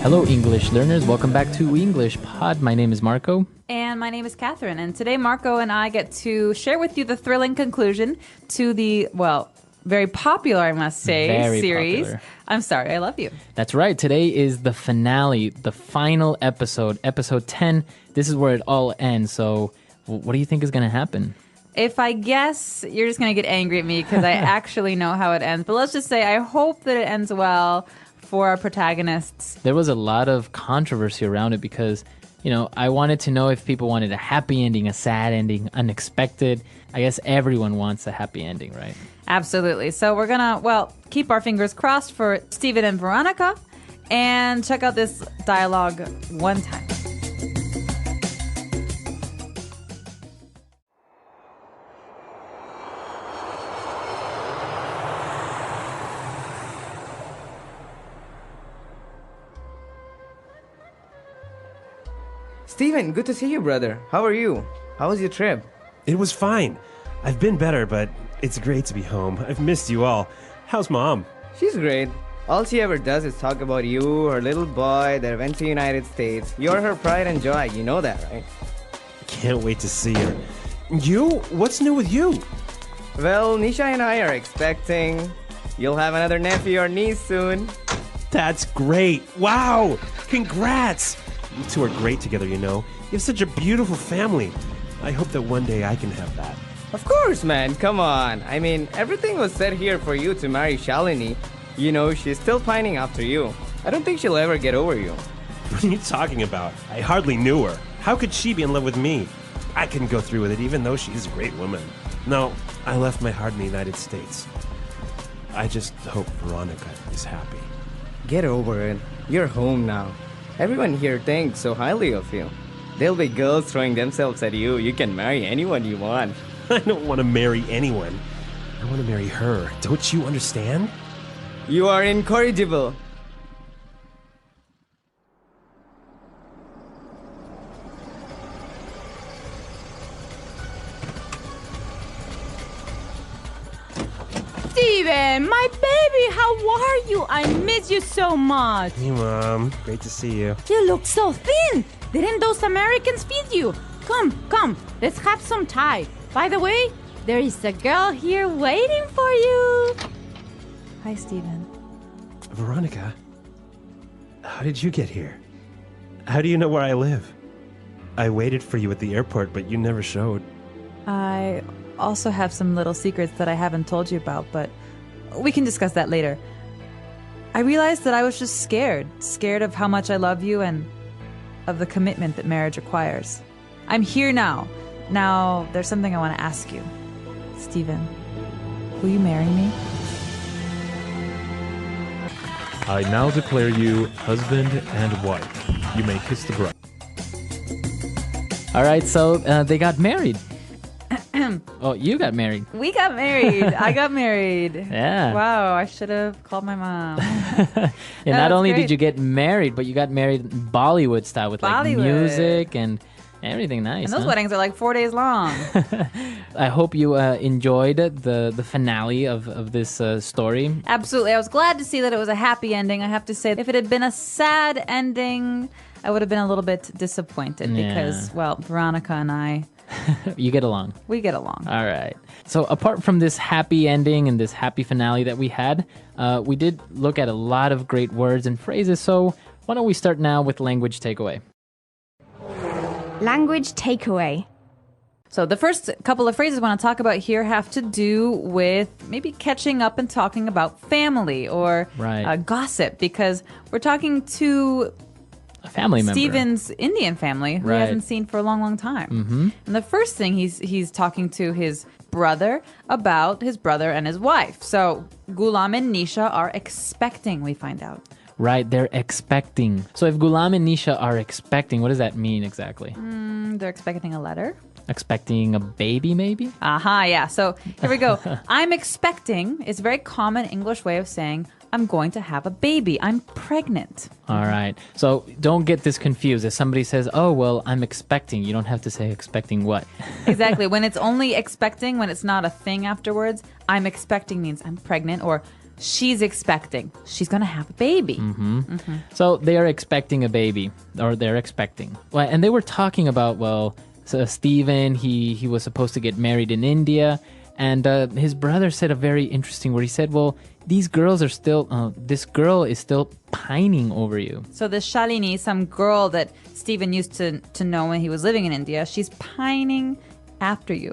Hello, English learners. Welcome back to English Pod. My name is Marco. And my name is Catherine. And today, Marco and I get to share with you the thrilling conclusion to the, very popular, I must say, series. Popular. I'm sorry, I love you. That's right. Today is the finale, the final episode, episode 10. This is where it all ends. So what do you think is going to happen? If I guess, you're just going to get angry at me because I actually know how it ends. But let's just say I hope that it ends well for our protagonists. There was a lot of controversy around it because, I wanted to know if people wanted a happy ending, a sad ending, unexpected. I guess everyone wants a happy ending, right? Absolutely. So we're going to, keep our fingers crossed for Steven and Veronica and check out this dialogue one time. Steven, good to see you, brother. How are you? How was your trip? It was fine. I've been better, but it's great to be home. I've missed you all. How's Mom? She's great. All she ever does is talk about you, her little boy that went to the United States. You're her pride and joy. You know that, right? Can't wait to see her. You? What's new with you? Well, Nisha and I are expecting. You'll have another nephew or niece soon. That's great. Wow! Congrats! You two are great together, You have such a beautiful family. I hope that one day I can have that. Of course, man. Come on. I mean, everything was set here for you to marry Shalini. She's still pining after you. I don't think she'll ever get over you. What are you talking about? I hardly knew her. How could she be in love with me? I couldn't go through with it, even though she's a great woman. No, I left my heart in the United States. I just hope Veronica is happy. Get over it. You're home now. Everyone here thinks so highly of you. There'll be girls throwing themselves at you. You can marry anyone you want. I don't want to marry anyone. I want to marry her. Don't you understand? You are incorrigible. Steven, my baby, how are you? I miss you so much. Hey, Mom. Great to see you. You look so thin. Didn't those Americans feed you? Come, let's have some Thai. By the way, there is a girl here waiting for you. Hi, Steven. Veronica, how did you get here? How do you know where I live? I waited for you at the airport, but you never showed. I also have some little secrets that I haven't told you about, but we can discuss that later. I realized that I was just scared of how much I love you and of the commitment that marriage requires. I'm here now. Now, there's something I want to ask you. Steven, will you marry me? I now declare you husband and wife. You may kiss the bride. All right, so they got married. Oh, you got married. We got married. I got married. Yeah. Wow, I should have called my mom. And No, not that's only great. did you get married, but you got married Bollywood style with like Bollywood. music and everything nice. And those huh? weddings are like 4 days long. I hope you enjoyed the finale of this story. Absolutely. I was glad to see that it was a happy ending. I have to say, if it had been a sad ending, I would have been a little bit disappointed because, Veronica and I, You get along. we get along. All right. So apart from this happy ending and this happy finale that we had, we did look at a lot of great words and phrases. So why don't we start now with language takeaway? Language takeaway. So the first couple of phrases I want to talk about here have to do with maybe catching up and talking about family or Right. gossip, because we're talking to A family member. Steven's Indian family who he Right. hasn't seen for a long, long time. Mm-hmm. And the first thing he's talking to his brother about his brother and his wife. So Gulam and Nisha are expecting, we find out. Right, they're expecting. So if Gulam and Nisha are expecting, what does that mean exactly? They're expecting a letter. Expecting a baby, maybe? Aha, yeah. So here we go. I'm expecting is a very common English way of saying I'm going to have a baby. I'm pregnant. All right. So don't get this confused. If somebody says, oh, well, I'm expecting, you don't have to say expecting what? Exactly. When it's only expecting, when it's not a thing afterwards, I'm expecting means I'm pregnant, or she's expecting. She's going to have a baby. So they are expecting a baby, or they're expecting. Well, and they were talking about, so Stephen, he was supposed to get married in India, and his brother said a very interesting word. He said, well, these girls are still, this girl is still pining over you. So this Shalini, some girl that Stephen used to know when he was living in India, she's pining after you.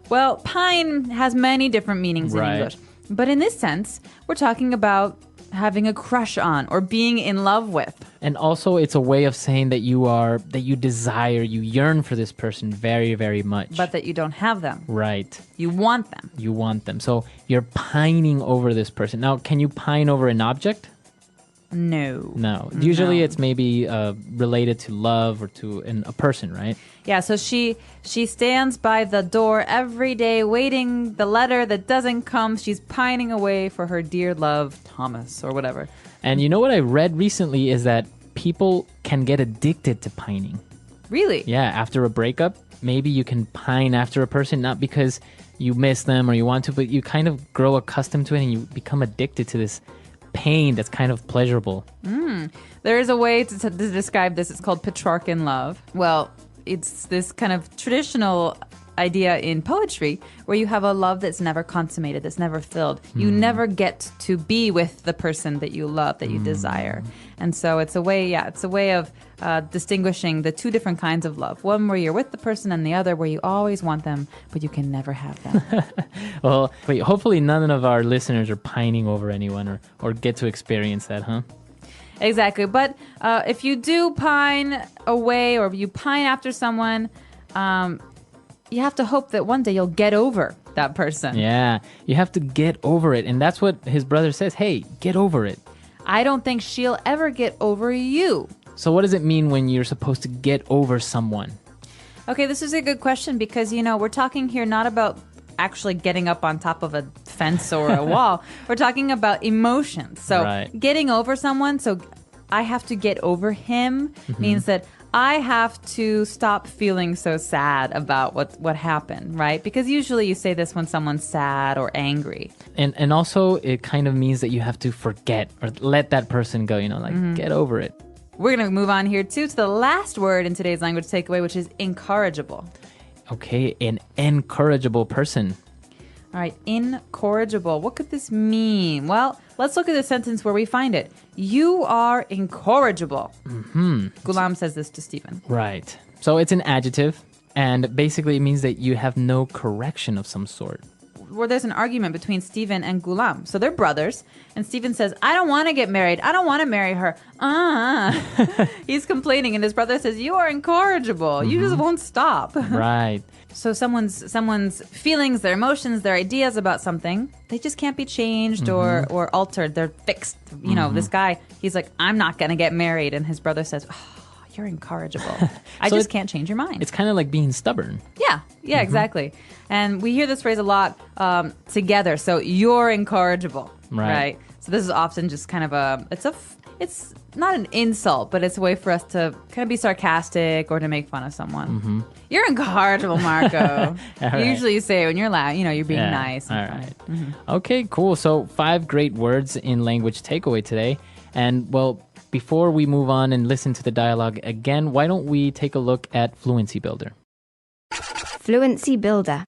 Well, pine has many different meanings in English. But in this sense, we're talking about having a crush on or being in love with. And also it's a way of saying that you desire, you yearn for this person very, very much. But that you don't have them. Right. You want them. You want them. So you're pining over this person. Now, can you pine over an object? No. Usually it's maybe related to love or to a person, right? Yeah, so she stands by the door every day waiting the letter that doesn't come. She's pining away for her dear love, Thomas, or whatever. And you know what I read recently is that people can get addicted to pining. Really? Yeah, after a breakup, maybe you can pine after a person, not because you miss them or you want to, but you kind of grow accustomed to it and you become addicted to this pain that's kind of pleasurable. There is a way to describe this. It's called Petrarchan love. Well, it's this kind of traditional idea in poetry where you have a love that's never consummated, that's never filled. You never get to be with the person that you love, that you desire. And so it's a way of distinguishing the two different kinds of love. One where you're with the person and the other where you always want them, but you can never have them. Well, wait, hopefully none of our listeners are pining over anyone or get to experience that, huh? Exactly. But if you do pine away or you pine after someone, you have to hope that one day you'll get over that person. Yeah, you have to get over it. And that's what his brother says. Hey, get over it. I don't think she'll ever get over you. So what does it mean when you're supposed to get over someone? Okay, this is a good question because, we're talking here not about actually getting up on top of a fence or a wall. We're talking about emotions. So getting over someone, so I have to get over him means that I have to stop feeling so sad about what happened, right? Because usually you say this when someone's sad or angry. And also it kind of means that you have to forget or let that person go, get over it. We're going to move on here too to the last word in today's language takeaway, which is incorrigible. Okay, an incorrigible person. All right, incorrigible. What could this mean? Well, let's look at the sentence where we find it. You are incorrigible. Ghulam says this to Stephen. Right. So it's an adjective, and basically it means that you have no correction of some sort. Where there's an argument between Stephen and Ghulam. So they're brothers, and Stephen says, I don't want to get married. I don't want to marry her. He's complaining, and his brother says, you are incorrigible. You just won't stop. Right. So someone's feelings, their emotions, their ideas about something, they just can't be changed or altered. They're fixed. This guy, he's like, I'm not going to get married. And his brother says, you're incorrigible. I just can't change your mind. It's kind of like being stubborn. Yeah, exactly. And we hear this phrase a lot together. So you're incorrigible, right? So this is often just kind of it's not an insult, but it's a way for us to kind of be sarcastic or to make fun of someone. You're incorrigible, Marco. Usually you say it when you're loud, you're being nice. All right. Okay, cool. So 5 great words in language takeaway today. And well, before we move on and listen to the dialogue again, why don't we take a look at Fluency Builder? Fluency Builder.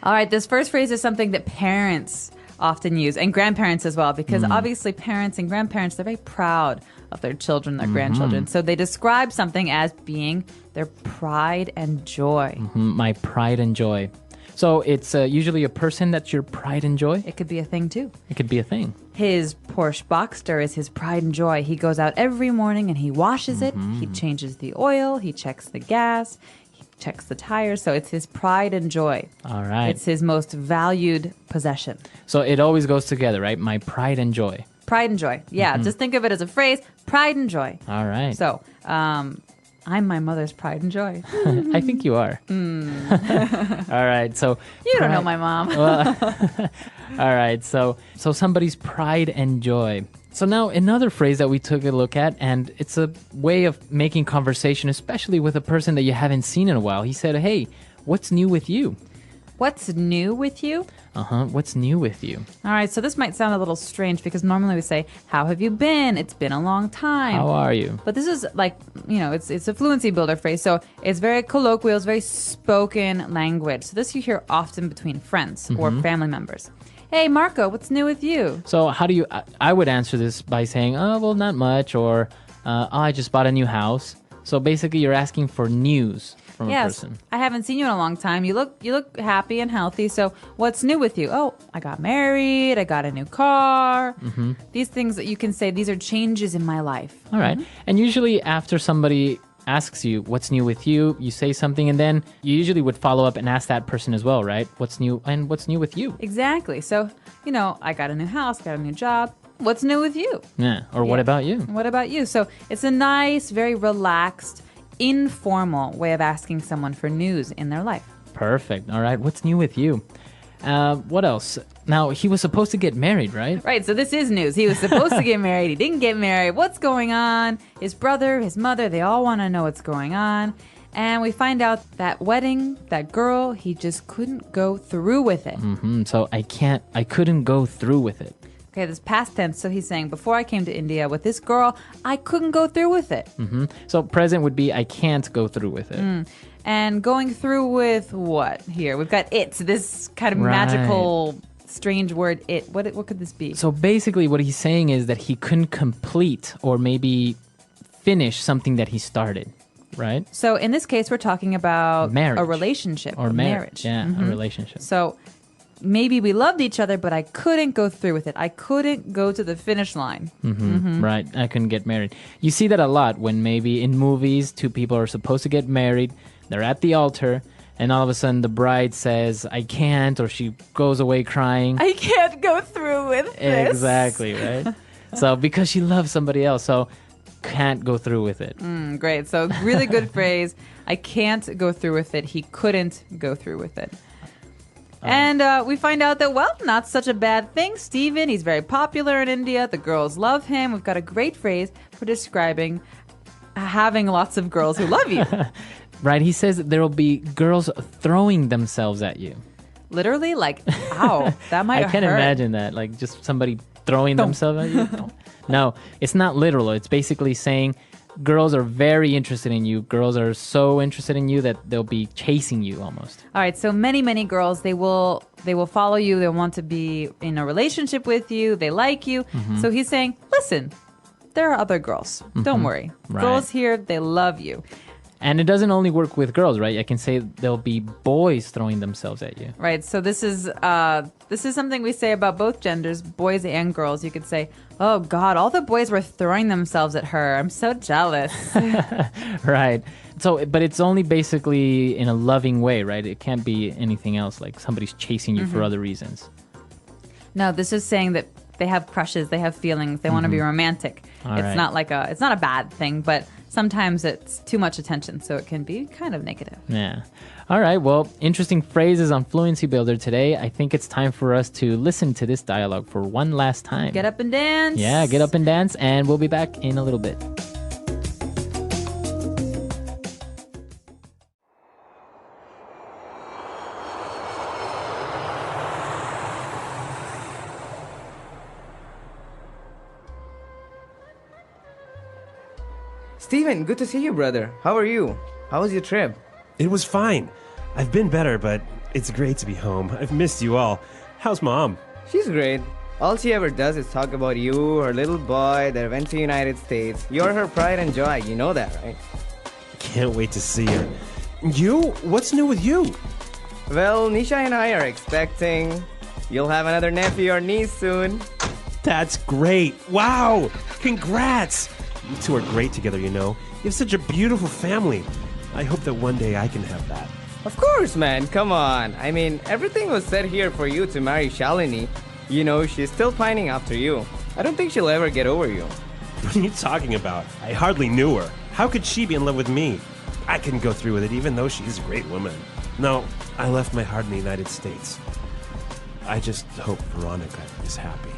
All right, this first phrase is something that parents often use, and grandparents as well, because obviously parents and grandparents, they're very proud of their children, their grandchildren. So they describe something as being their pride and joy. My pride and joy. So it's usually a person that's your pride and joy? It could be a thing too. It could be a thing. His Porsche Boxster is his pride and joy. He goes out every morning and he washes it. He changes the oil. He checks the gas. He checks the tires. So it's his pride and joy. All right. It's his most valued possession. So it always goes together, right? My pride and joy. Pride and joy. Yeah, just think of it as a phrase, pride and joy. All right. So, I'm my mother's pride and joy. I think you are. All right. So You don't know my mom. Well, all right. So somebody's pride and joy. So now another phrase that we took a look at, and it's a way of making conversation, especially with a person that you haven't seen in a while. He said, hey, what's new with you? What's new with you? What's new with you? All right, so this might sound a little strange because normally we say, how have you been? It's been a long time. How are you? But this is like, it's a fluency builder phrase. So it's very colloquial, it's very spoken language. So this you hear often between friends or family members. Hey, Marco, what's new with you? So how do you, I would answer this by saying, oh, well, not much, or I just bought a new house. So basically you're asking for news from a person. I haven't seen you in a long time. You look happy and healthy. So what's new with you? Oh, I got married. I got a new car. These things that you can say, these are changes in my life. All right. And usually after somebody asks you what's new with you, you say something, and then you usually would follow up and ask that person as well, right? What's new and what's new with you? Exactly. So, I got a new house, got a new job. What's new with you? Yeah. Or what about you? What about you? So it's a nice, very relaxed, informal way of asking someone for news in their life. Perfect. All right. What's new with you? What else? Now, he was supposed to get married, right? Right. So this is news. He was supposed to get married. He didn't get married. What's going on? His brother, his mother, they all want to know what's going on. And we find out that wedding, that girl, he just couldn't go through with it. So I couldn't go through with it. Okay, this past tense. So he's saying, before I came to India with this girl, I couldn't go through with it. So present would be I can't go through with it. And going through with what here? We've got it. This kind of magical, strange word, it. What could this be? So basically what he's saying is that he couldn't complete or maybe finish something that he started, right? So in this case, we're talking about marriage. A relationship. Or marriage. Yeah, a relationship. So maybe we loved each other, but I couldn't go through with it. I couldn't go to the finish line. Right. I couldn't get married. You see that a lot when maybe in movies, two people are supposed to get married. They're at the altar, and all of a sudden the bride says, I can't, or she goes away crying. I can't go through with this. Exactly, right? So because she loves somebody else, so can't go through with it. Great. So really good phrase. I can't go through with it. He couldn't go through with it. And we find out that, well, not such a bad thing. Steven, he's very popular in India. The girls love him. We've got a great phrase for describing having lots of girls who love you. Right, he says that there will be girls throwing themselves at you. Literally, like, ow, that might I can't hurt. imagine that, like just somebody throwing themselves at you. No, it's not literal. It's basically saying girls are very interested in you. Girls are so interested in you that they'll be chasing you almost. All right, so many girls, they will follow you. They want to be in a relationship with you. They like you. So he's saying, listen, there are other girls. Don't worry. Right. Girls here, they love you. And it doesn't only work with girls, right? I can say there'll be boys throwing themselves at you. Right. So this is something we say about both genders, boys and girls. You could say, "Oh God, all the boys were throwing themselves at her. I'm so jealous." Right. So, but it's only basically in a loving way, right? It can't be anything else, like somebody's chasing you for other reasons. No, this is saying that they have crushes, they have feelings, they want to be romantic. It's not like it's not a bad thing, but sometimes it's too much attention, so it can be kind of negative. Yeah. All right. Well, interesting phrases on Fluency Builder today. I think it's time for us to listen to this dialogue for one last time. Get up and dance. Yeah, get up and dance, and we'll be back in a little bit. Steven, good to see you, brother. How are you? How was your trip? It was fine. I've been better, but it's great to be home. I've missed you all. How's Mom? She's great. All she ever does is talk about you, her little boy that went to United States. You're her pride and joy. You know that, right? Can't wait to see her. You? What's new with you? Well, Nisha and I are expecting. You'll have another nephew or niece soon. That's great. Wow. Congrats. You two are great together, you know. You have such a beautiful family. I hope that one day I can have that. Of course, man. Come on. I mean, everything was set here for you to marry Shalini. You know, she's still pining after you. I don't think she'll ever get over you. What are you talking about? I hardly knew her. How could she be in love with me? I couldn't go through with it, even though she's a great woman. No, I left my heart in the United States. I just hope Veronica is happy.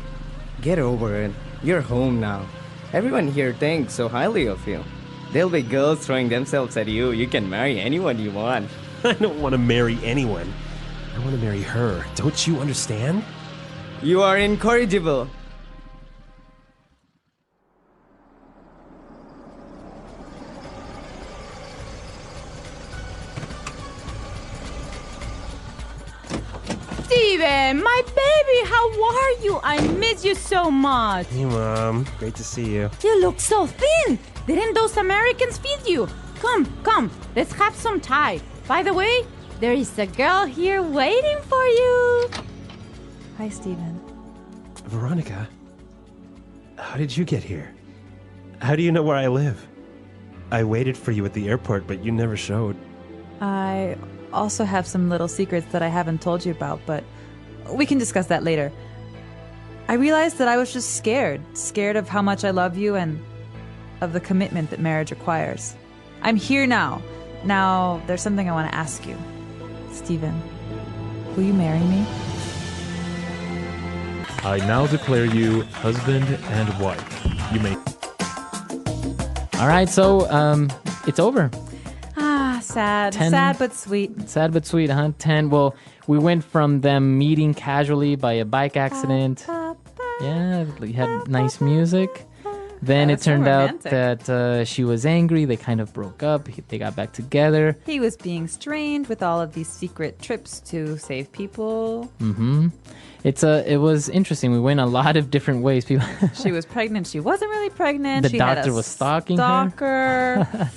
Get over it. You're home now. Everyone here thinks so highly of you. There'll be girls throwing themselves at you. You can marry anyone you want. I don't want to marry anyone. I want to marry her. Don't you understand? You are incorrigible. Steven, my baby, how are you? I miss you so much. Hey, Mom. Great to see you. You look so thin. Didn't those Americans feed you? Come, let's have some Thai. By the way, there is a girl here waiting for you. Hi, Stephen. Veronica, how did you get here? How do you know where I live? I waited for you at the airport, but you never showed. I also have some little secrets that I haven't told you about, but we can discuss that later. I realized that I was just scared of how much I love you and of the commitment that marriage requires. I'm here now. Now, there's something I want to ask you. Stephen, will you marry me? I now declare you husband and wife. You may. All right, so it's over. Ah, sad. 10. Sad but sweet. Sad but sweet, huh? 10. Well, we went from them meeting casually by a bike accident. Yeah, we had nice music. Then That it was so turned out romantic. that she was angry. They kind of broke up. They got back together. He was being strained with all of these secret trips to save people. Mm-hmm. It was interesting. We went a lot of different ways. People. She was pregnant. She wasn't really pregnant. The She had doctor a was stalking her. stalker.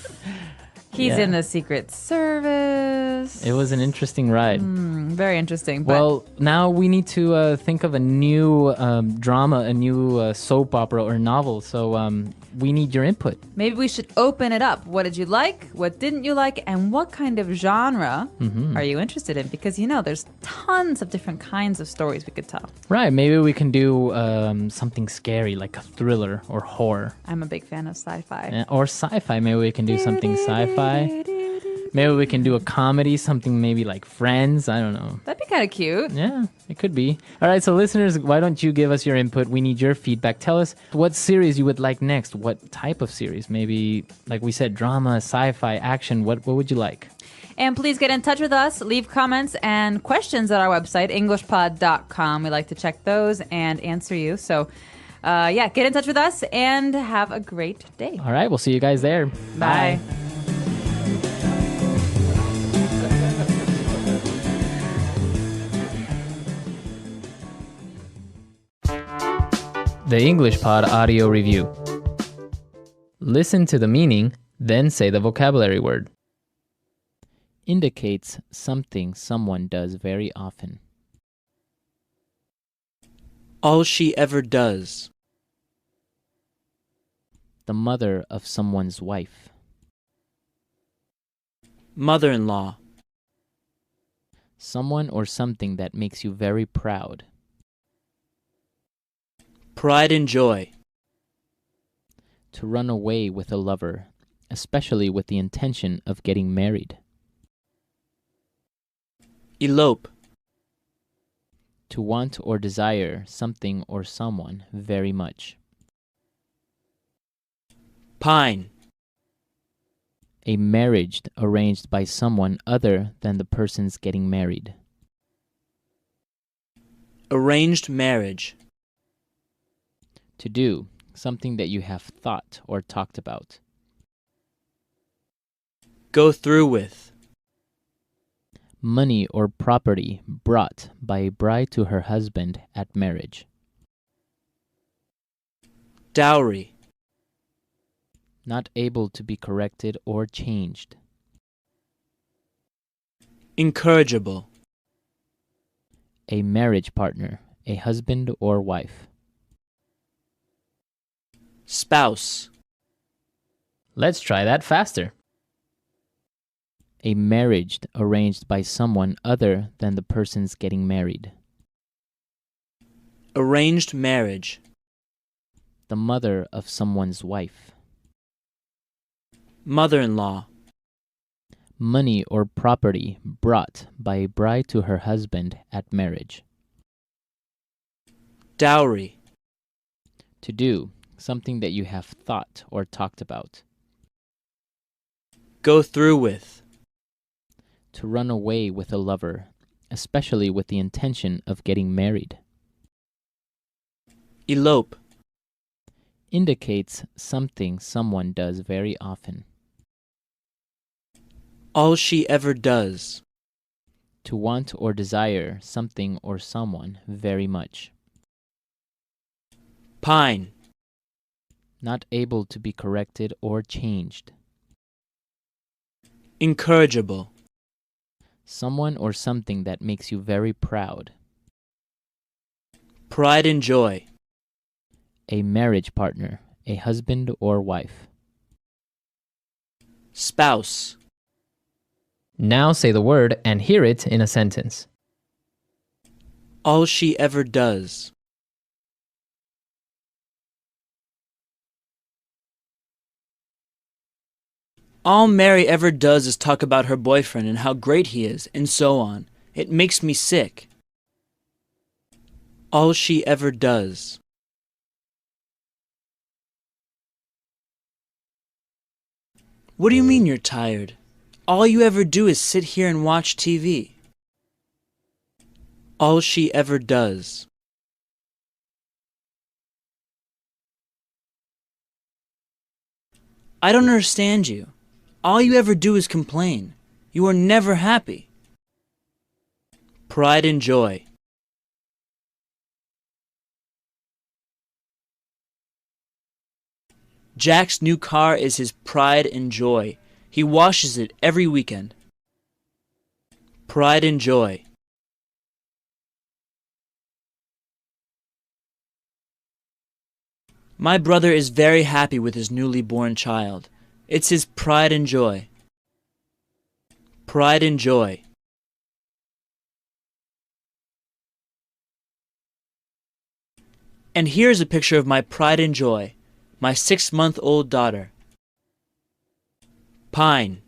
He's Yeah. in the Secret Service. It was an interesting ride. Very interesting. But Well, now we need to think of a new drama, a new soap opera or novel. So we need your input. maybe we should open it up. What did you like? What didn't you like? And what kind of genre are you interested in? Because, there's tons of different kinds of stories we could tell. Right. Maybe we can do something scary like a thriller or horror. I'm a big fan of sci-fi. Or sci-fi. Maybe we can do something sci-fi. Maybe we can do a comedy, something maybe like Friends. I don't know. That'd be kind of cute. Yeah, it could be. All right, so listeners, why don't you give us your input? We need your feedback. Tell us what series you would like next. What type of series? Maybe, like we said, drama, sci-fi, action. What would you like? And please get in touch with us. Leave comments and questions at our website, englishpod.com. We like to check those and answer you. So, get in touch with us and have a great day. All right, we'll see you guys there. Bye. The English Pod Audio Review. Listen to the meaning, then say the vocabulary word. Indicates something someone does very often. All she ever does. The mother of someone's wife. Mother-in-law. Someone or something that makes you very proud. Pride and joy. To run away with a lover, especially with the intention of getting married. Elope. To want or desire something or someone very much. Pine. A marriage arranged by someone other than the person's getting married. Arranged marriage. To do, something that you have thought or talked about. Go through with. Money or property brought by a bride to her husband at marriage. Dowry. Not able to be corrected or changed. Incorrigible. A marriage partner, a husband or wife. Spouse. Let's try that faster. A marriage arranged by someone other than the person's getting married. Arranged marriage. The mother of someone's wife. Mother-in-law. Money or property brought by a bride to her husband at marriage. Dowry. To do, something that you have thought or talked about. Go through with. To run away with a lover, especially with the intention of getting married. Elope. Indicates something someone does very often. All she ever does. To want or desire something or someone very much. Pine. Not able to be corrected or changed. Incorrigible. Someone or something that makes you very proud. Pride and joy. A marriage partner, a husband or wife. Spouse. Now say the word and hear it in a sentence. All she ever does. All Mary ever does is talk about her boyfriend and how great he is, and so on. It makes me sick. All she ever does. What do you mean you're tired? All you ever do is sit here and watch TV. All she ever does. I don't understand you. All you ever do is complain. You are never happy. Pride and joy. Jack's new car is his pride and joy. He washes it every weekend. Pride and joy. My brother is very happy with his newly born child. It's his pride and joy. Pride and joy. And here's a picture of my pride and joy, my 6-month-old daughter. Pine.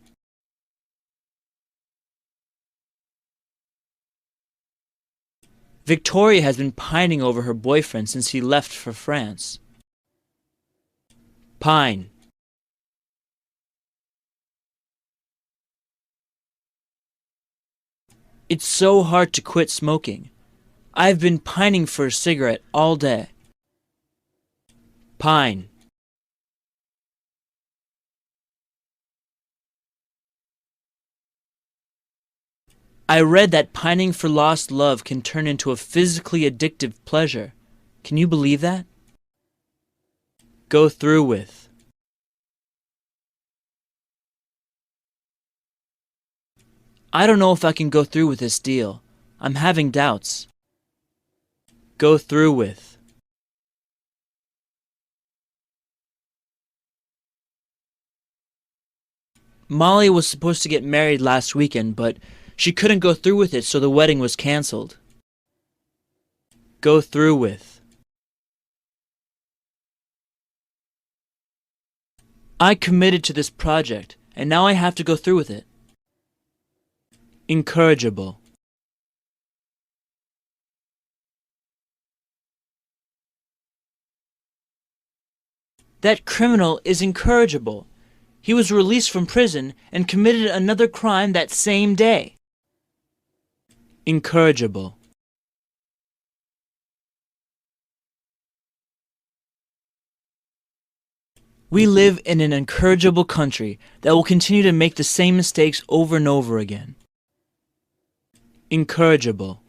Victoria has been pining over her boyfriend since he left for France. Pine. It's so hard to quit smoking. I've been pining for a cigarette all day. Pine. I read that pining for lost love can turn into a physically addictive pleasure. Can you believe that? Go through with. I don't know if I can go through with this deal. I'm having doubts. Go through with. Molly was supposed to get married last weekend, but she couldn't go through with it, so the wedding was canceled. Go through with. I committed to this project, and now I have to go through with it. Incorrigible. That criminal is incorrigible. He was released from prison and committed another crime that same day. Incorrigible. We live in an incorrigible country that will continue to make the same mistakes over and over again. Incorrigible.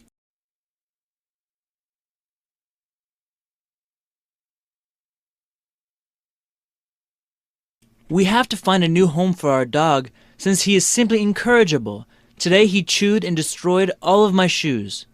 We have to find a new home for our dog since he is simply incorrigible. Today he chewed and destroyed all of my shoes.